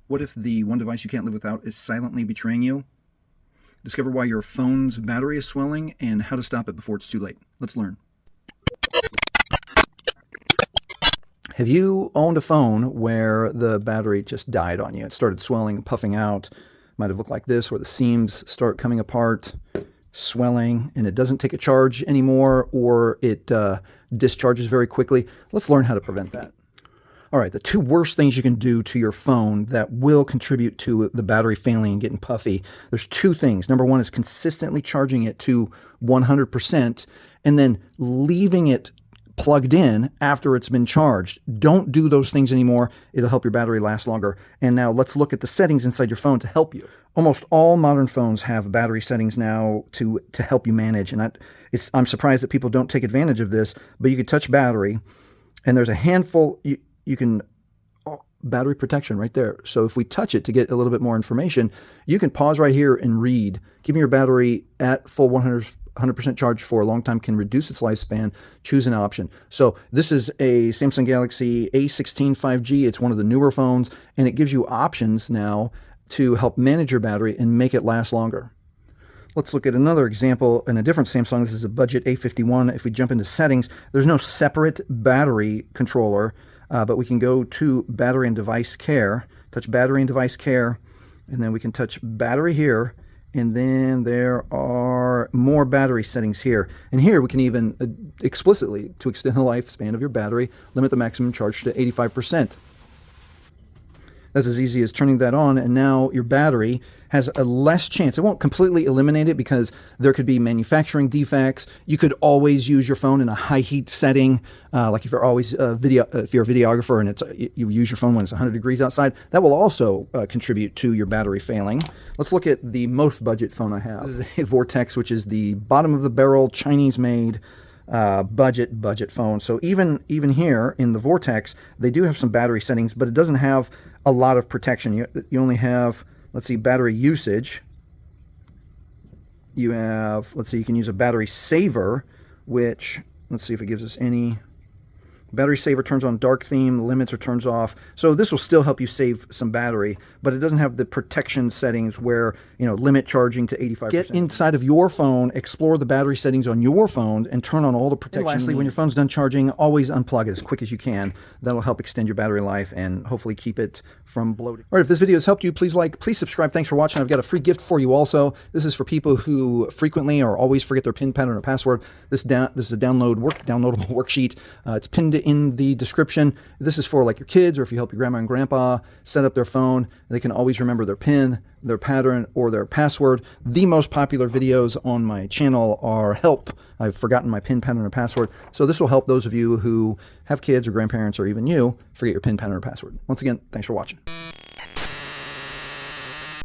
What if the one device you can't live without is silently betraying you? Discover why your phone's battery is swelling and how to stop it before it's too late. Let's learn. Have you owned a phone where the battery just died on you? It started swelling, puffing out. Might have looked like this, where the seams start coming apart, swelling, and it doesn't take a charge anymore, or it discharges very quickly. Let's learn how to prevent that. All right, the two worst things you can do to your phone that will contribute to the battery failing and getting puffy, there's two things. Number one is consistently charging it to 100% and then leaving it plugged in after it's been charged. Don't do those things anymore. It'll help your battery last longer. And now let's look at the settings inside your phone to help you. Almost all modern phones have battery settings now to help you manage. And I'm surprised that people don't take advantage of this, but you can touch battery and there's a handful, you can, battery protection right there. So if we touch it to get a little bit more information, you can pause right here and read. Keeping your battery at full 100% charge for a long time can reduce its lifespan. Choose an option. So this is a Samsung Galaxy A16 5G. It's one of the newer phones, and it gives you options now to help manage your battery and make it last longer. Let's look at another example in a different Samsung. This is a budget A51. If we jump into settings, there's no separate battery controller, but we can go to battery and device care, touch battery and device care, and then we can touch battery here. And then there are more battery settings here. And here we can even explicitly, to extend the lifespan of your battery, limit the maximum charge to 85%. That's as easy as turning that on, and now your battery has a less chance. It won't completely eliminate it because there could be manufacturing defects. You could always use your phone in a high heat setting, like if you're always if you're a videographer and you use your phone when it's 100 degrees outside. That will also contribute to your battery failing. Let's look at the most budget phone I have. This is a Vortex, which is the bottom of the barrel, Chinese-made budget phone. So even here in the Vortex, they do have some battery settings, but it doesn't have a lot of protection. You only have, let's see, battery usage. You have, let's see, you can use a battery saver, which, let's see if it gives us any. Battery saver turns on dark theme, limits or turns off. So this will still help you save some battery, but it doesn't have the protection settings where, limit charging to 85%. Get inside of your phone, explore the battery settings on your phone, and turn on all the protection. And lastly, when your phone's done charging, always unplug it as quick as you can. That'll help extend your battery life and hopefully keep it from bloating. All right, if this video has helped you, please like, please subscribe. Thanks for watching. I've got a free gift for you also. This is for people who frequently or always forget their PIN, pattern, or password. This is a downloadable worksheet. It's pinned in the description. This is for like your kids, or if you help your grandma and grandpa set up their phone, they can always remember their PIN, their pattern, or their password. The most popular videos on my channel are help. I've forgotten my PIN, pattern, or password. So this will help those of you who have kids or grandparents, or even you, forget your PIN, pattern, or password. Once again, thanks for watching.